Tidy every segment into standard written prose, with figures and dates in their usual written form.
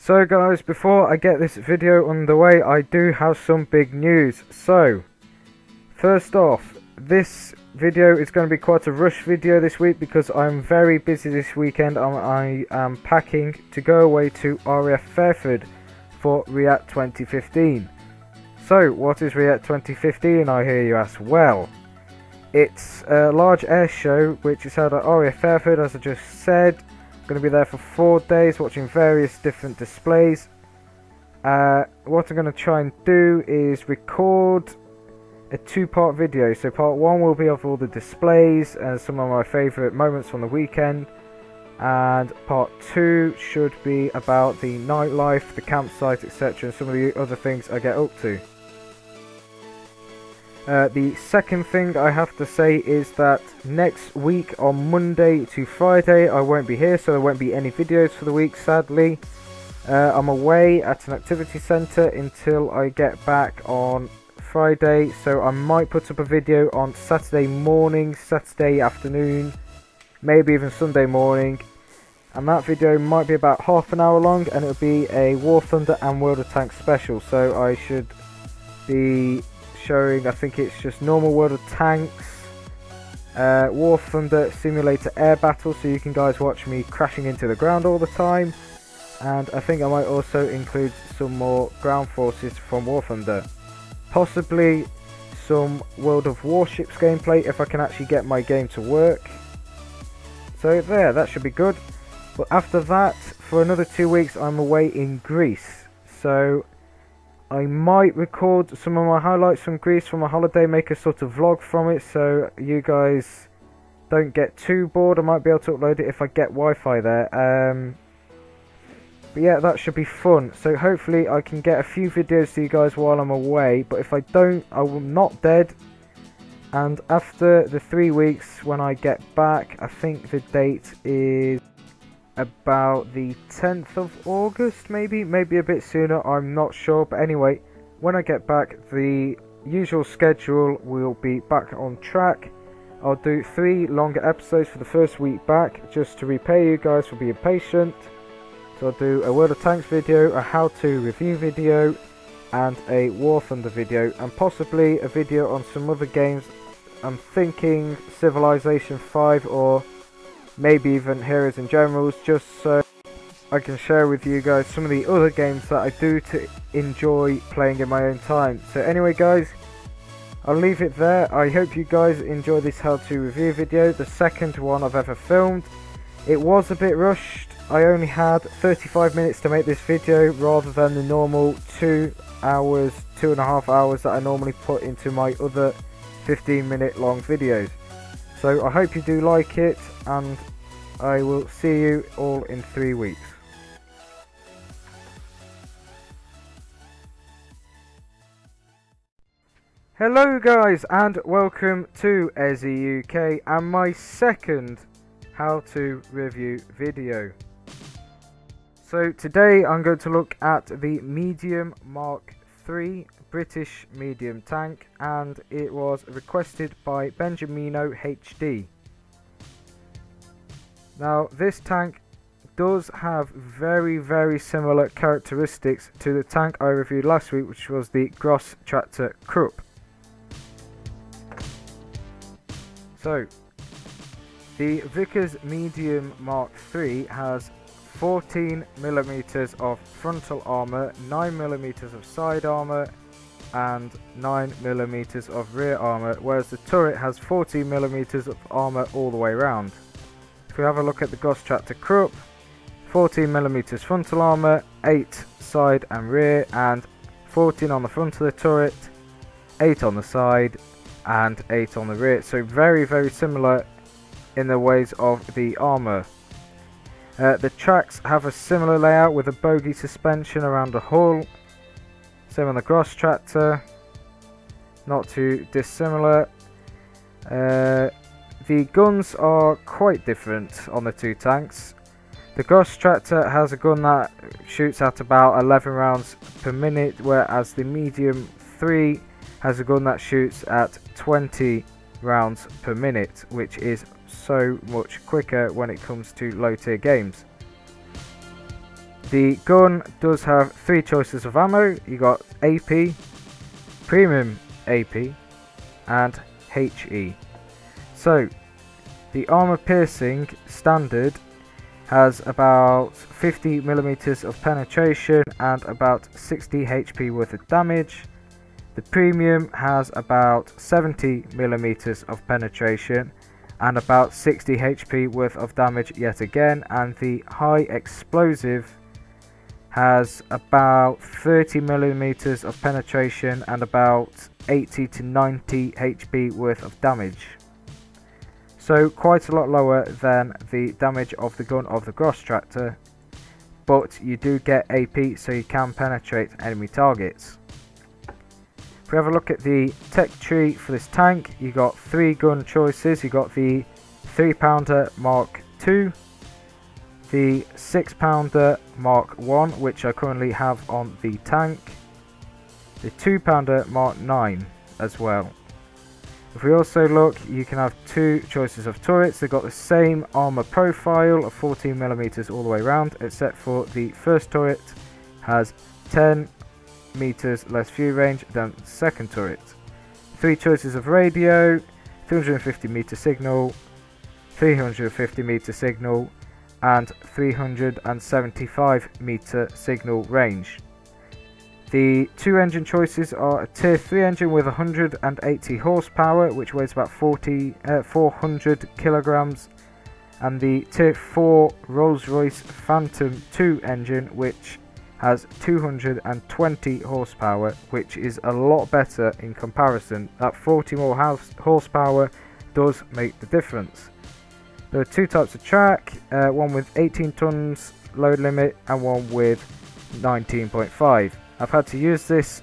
So guys, before I get this video underway, I do have some big news. So, first off, this video is going to be quite a rush video this week because I'm very busy this weekend. I am packing to go away to RAF Fairford for React 2015. So, what is React 2015, I hear you ask? Well, it's a large air show which is held at RAF Fairford, as I just said. Going to be there for 4 days watching various different displays. What I'm going to try and do is record a two-part video. So part one will be of all the displays and some of my favourite moments from the weekend, and part two should be about the nightlife, the campsite, etc., and some of the other things I get up to. The second thing I have to say is that next week on Monday to Friday I won't be here, so there won't be any videos for the week, sadly. I'm away at an activity centre until I get back on Friday, so I might put up a video on Saturday morning, Saturday afternoon, maybe even Sunday morning, and that video might be about half an hour long, and it'll be a War Thunder and World of Tanks special. So I should be showing, I think it's just normal World of Tanks, War Thunder Simulator Air Battle, so you can guys watch me crashing into the ground all the time, and I think I might also include some more ground forces from War Thunder, possibly some World of Warships gameplay if I can actually get my game to work. So there, that should be good. But after that, for another 2 weeks I'm away in Greece, so I might record some of my highlights from Greece from a holiday, make a sort of vlog from it, so you guys don't get too bored. I might be able to upload it if I get Wi-Fi there. But yeah, that should be fun. So hopefully I can get a few videos to you guys while I'm away, but if I don't, I'm not dead. And after the 3 weeks when I get back, I think the date is about the 10th of August, maybe a bit sooner, I'm not sure. But anyway, when I get back, the usual schedule will be back on track. I'll do 3 longer episodes for the first week back, just to repay you guys for being patient. So I'll do a World of Tanks video, a how-to review video, and a War Thunder video, and possibly a video on some other games. I'm thinking Civilization 5 or maybe even Heroes and Generals, just so I can share with you guys some of the other games that I do to enjoy playing in my own time. So anyway guys, I'll leave it there. I hope you guys enjoy this how-to review video, the second one I've ever filmed. It was a bit rushed. I only had 35 minutes to make this video rather than the normal 2 hours, 2.5 hours that I normally put into my other 15-minute long videos. So I hope you do like it, and I will see you all in 3 weeks. Hello guys, and welcome to Ezzi-UK and my second how to review video. So today I'm going to look at the medium Mk.III British medium tank, and it was requested by Benjamino HD. Now this tank does have very similar characteristics to the tank I reviewed last week, which was the Gross-Tractor Krupp. So the Vickers medium Mk.III has 14mm of frontal armour, 9mm of side armour, and 9mm of rear armour, whereas the turret has 14mm of armour all the way around. If we have a look at the Gross-Tractor Krupp, 14mm frontal armour, 8 side and rear, and 14 on the front of the turret, 8 on the side, and 8 on the rear. So very similar in the ways of the armour. The tracks have a similar layout with a bogie suspension around the hull. Same on the Gross-Tractor, not too dissimilar. The guns are quite different on the two tanks. The Gross-Tractor has a gun that shoots at about 11 rounds per minute, whereas the medium 3 has a gun that shoots at 20 rounds per minute, which is so much quicker when it comes to low tier games. The gun does have 3 choices of ammo. You got AP, Premium AP, and HE. So, the armor piercing standard has about 50mm of penetration and about 60 HP worth of damage. The premium has about 70mm of penetration and about 60 HP worth of damage yet again, and the high explosive has about 30mm of penetration and about 80 to 90 HP worth of damage. So quite a lot lower than the damage of the gun of the Gross Tractor, but you do get AP, so you can penetrate enemy targets. If we have a look at the tech tree for this tank, you got 3 gun choices. You got the 3-pounder Mark II, the 6-pounder Mark I, which I currently have on the tank, the 2-pounder Mark IX as well. If we also look, you can have 2 choices of turrets. They've got the same armor profile of 14mm all the way around, except for the first turret has 10 meters less view range than the second turret. 3 choices of radio, 350-meter signal, 350-meter signal, and 375-meter signal range. The 2 engine choices are a Tier 3 engine with 180 horsepower, which weighs about 400 kilograms, and the Tier 4 Rolls-Royce Phantom 2 engine, which has 220 horsepower, which is a lot better in comparison. That 40 more horsepower does make the difference. There are 2 types of track, one with 18 tons load limit and one with 19.5. I've had to use this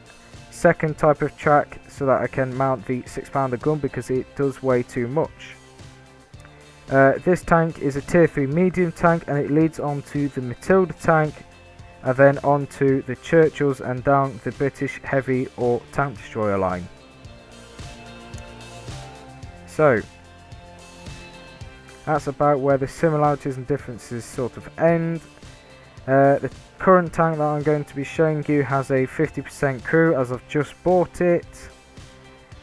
second type of track so that I can mount the 6-pounder gun because it does weigh too much. This tank is a Tier 3 medium tank, and it leads onto the Matilda tank and then onto the Churchills and down the British heavy or tank destroyer line. So that's about where the similarities and differences sort of end. The current tank that I'm going to be showing you has a 50% crew, as I've just bought it.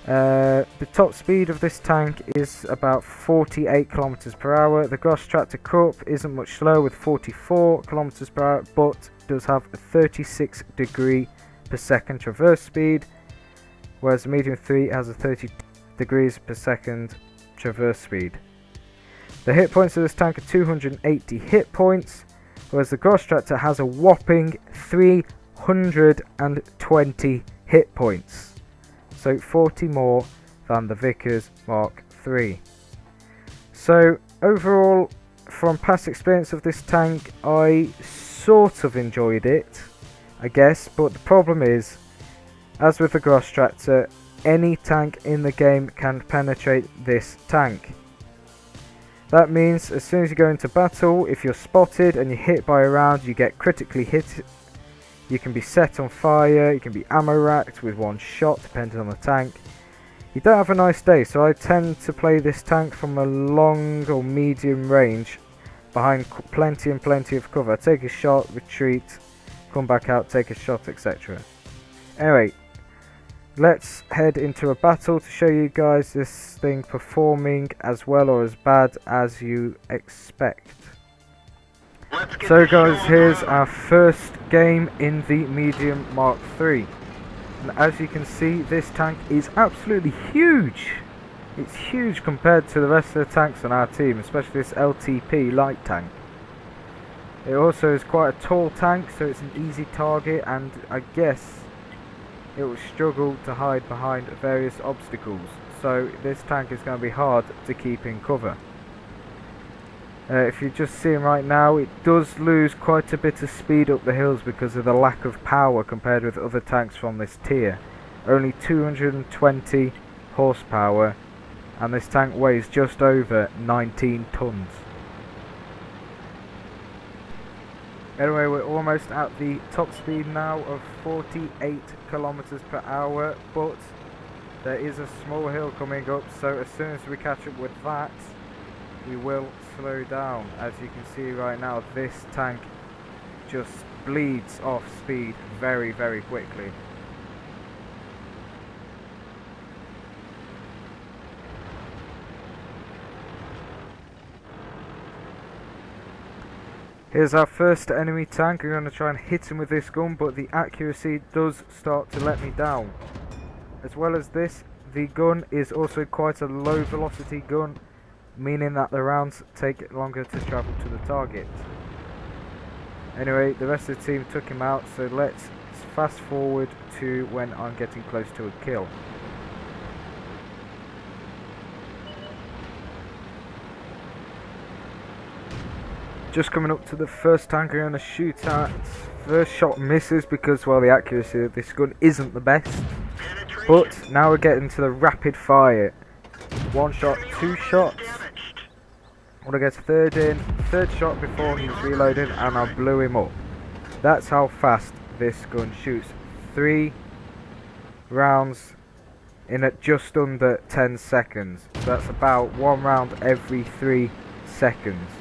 The top speed of this tank is about 48 kilometers per hour. The Gross Tractor Cup isn't much slower with 44 kilometers per hour, but does have a 36 degree per second traverse speed, whereas the Medium 3 has a 30 degrees per second traverse speed. The hit points of this tank are 280 hit points, whereas the Gross Tractor has a whopping 320 hit points, so 40 more than the Vickers Mk.III. So overall, from past experience of this tank, I sort of enjoyed it, I guess, but the problem is, as with the Gross Tractor, any tank in the game can penetrate this tank. That means as soon as you go into battle, if you're spotted and you're hit by a round, you get critically hit. You can be set on fire, you can be ammo racked with one shot depending on the tank. You don't have a nice day, so I tend to play this tank from a long or medium range behind plenty and plenty of cover. I take a shot, retreat, come back out, take a shot, etc. Anyway, let's head into a battle to show you guys this thing performing as well or as bad as you expect. So guys, here's our first game in the Medium Mk.III. And as you can see, this tank is absolutely huge. It's huge compared to the rest of the tanks on our team, especially this LTP light tank. It also is quite a tall tank, so it's an easy target, and I guess it will struggle to hide behind various obstacles, so this tank is going to be hard to keep in cover. If you're just seeing right now, it does lose quite a bit of speed up the hills because of the lack of power compared with other tanks from this tier. Only 220 horsepower, and this tank weighs just over 19 tons. Anyway, we're almost at the top speed now of 48 kilometers per hour, but there is a small hill coming up, so as soon as we catch up with that, we will slow down. As you can see right now, this tank just bleeds off speed very, very quickly. Here's our first enemy tank. I'm going to try and hit him with this gun, but the accuracy does start to let me down. As well as this, the gun is also quite a low velocity gun, meaning that the rounds take longer to travel to the target. Anyway, the rest of the team took him out, so let's fast forward to when I'm getting close to a kill. Just coming up to the first tank I'm going to shoot at. First shot misses because, well, the accuracy of this gun isn't the best. But now we're getting to the rapid fire. One shot, two shots. When I get third shot before he's reloaded, and I blew him up. That's how fast this gun shoots. 3 rounds in at just under 10 seconds. So that's about 1 round every 3 seconds.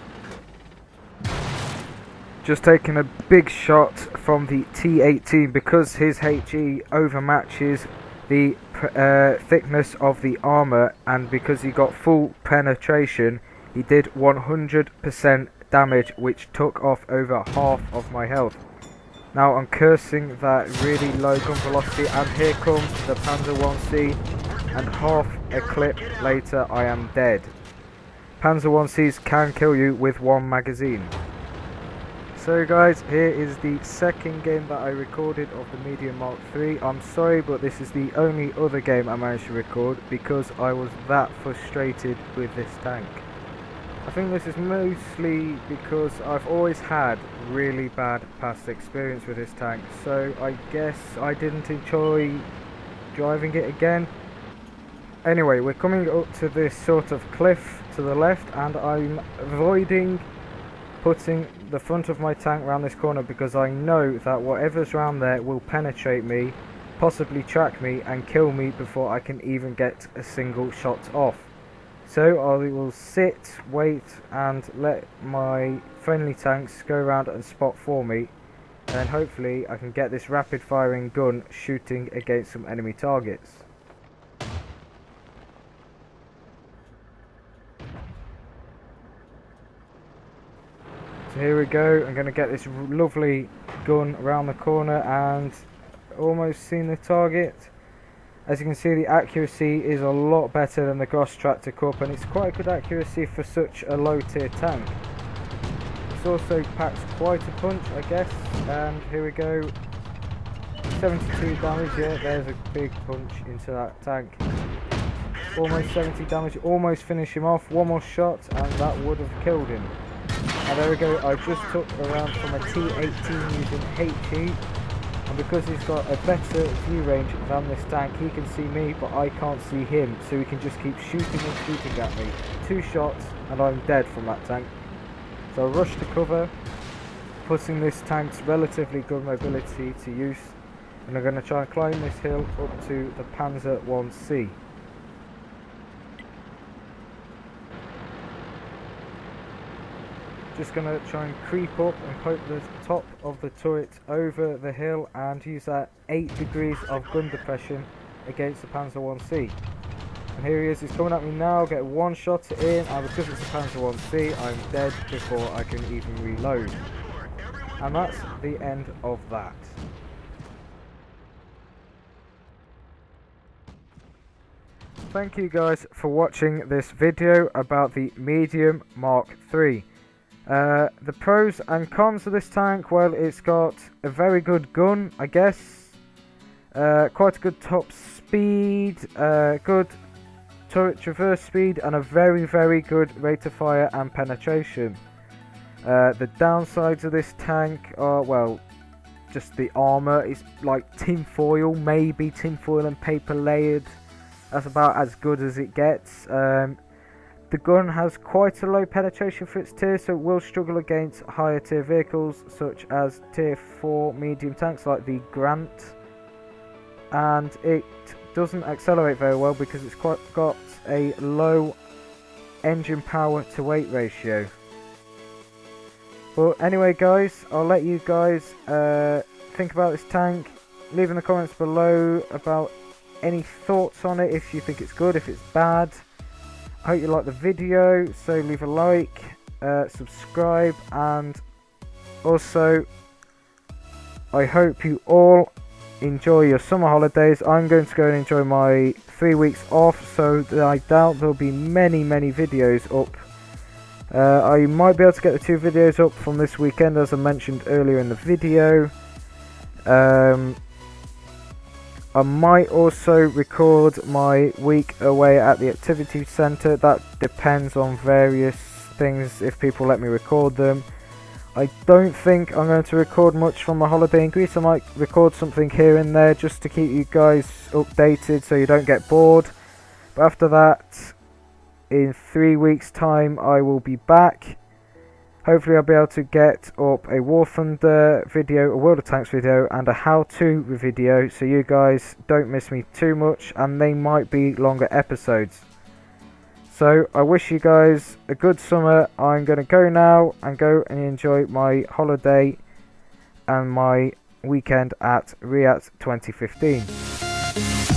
Just taking a big shot from the T18 because his HE overmatches the thickness of the armor, and because he got full penetration, he did 100% damage, which took off over half of my health. Now I'm cursing that really low gun velocity, and here comes the Panzer 1C, and half a clip later I am dead. Panzer 1Cs can kill you with 1 magazine. So guys, here is the second game that I recorded of the Medium Mk.III. I'm sorry, but this is the only other game I managed to record because I was that frustrated with this tank. I think this is mostly because I've always had really bad past experience with this tank, so I guess I didn't enjoy driving it again. Anyway, we're coming up to this sort of cliff to the left, and I'm avoiding putting the front of my tank around this corner because I know that whatever's around there will penetrate me, possibly track me and kill me before I can even get a single shot off. So I will sit, wait and let my friendly tanks go around and spot for me, and then hopefully I can get this rapid firing gun shooting against some enemy targets. So here we go, I'm going to get this lovely gun around the corner and almost seen the target. As you can see, the accuracy is a lot better than the Gross Tractor Cup, and it's quite a good accuracy for such a low tier tank. This also packs quite a punch, I guess, and here we go. 72 damage, yeah, there's a big punch into that tank. Almost 70 damage, almost finish him off, 1 more shot and that would have killed him. And there we go, I just took a round from a T18 using HE, and because he's got a better view range than this tank, he can see me but I can't see him, so he can just keep shooting and shooting at me. 2 shots and I'm dead from that tank. So I rushed to cover, putting this tank's relatively good mobility to use, and I'm going to try and climb this hill up to the Panzer 1C. Just going to try and creep up and poke the top of the turret over the hill and use that 8 degrees of gun depression against the Panzer 1C. And here he is, he's coming at me now, get 1 shot in, and because it's a Panzer 1C, I'm dead before I can even reload. And that's the end of that. Thank you guys for watching this video about the Medium Mk.III. The pros and cons of this tank, well, it's got a very good gun, I guess, quite a good top speed, good turret traverse speed, and a very good rate of fire and penetration. The downsides of this tank are, well, just the armour is like tin foil, maybe tin foil and paper layered. That's about as good as it gets. The gun has quite a low penetration for its tier, so it will struggle against higher tier vehicles such as tier 4 medium tanks like the Grant, and it doesn't accelerate very well because it's got a low engine power to weight ratio. But anyway guys, I'll let you guys think about this tank. Leave in the comments below about any thoughts on it, if you think it's good, if it's bad. I hope you like the video, so leave a like, subscribe, and also I hope you all enjoy your summer holidays. I'm going to go and enjoy my 3 weeks off, so I doubt there'll be many videos up. I might be able to get the 2 videos up from this weekend, as I mentioned earlier in the video. I might also record my week away at the activity centre. That depends on various things, if people let me record them. I don't think I'm going to record much from my holiday in Greece. I might record something here and there just to keep you guys updated so you don't get bored. But after that, in 3 weeks time, I will be back. Hopefully I'll be able to get up a War Thunder video, a World of Tanks video, and a how-to video, so you guys don't miss me too much, and they might be longer episodes. So I wish you guys a good summer. I'm going to go now and go and enjoy my holiday and my weekend at Riyadh 2015.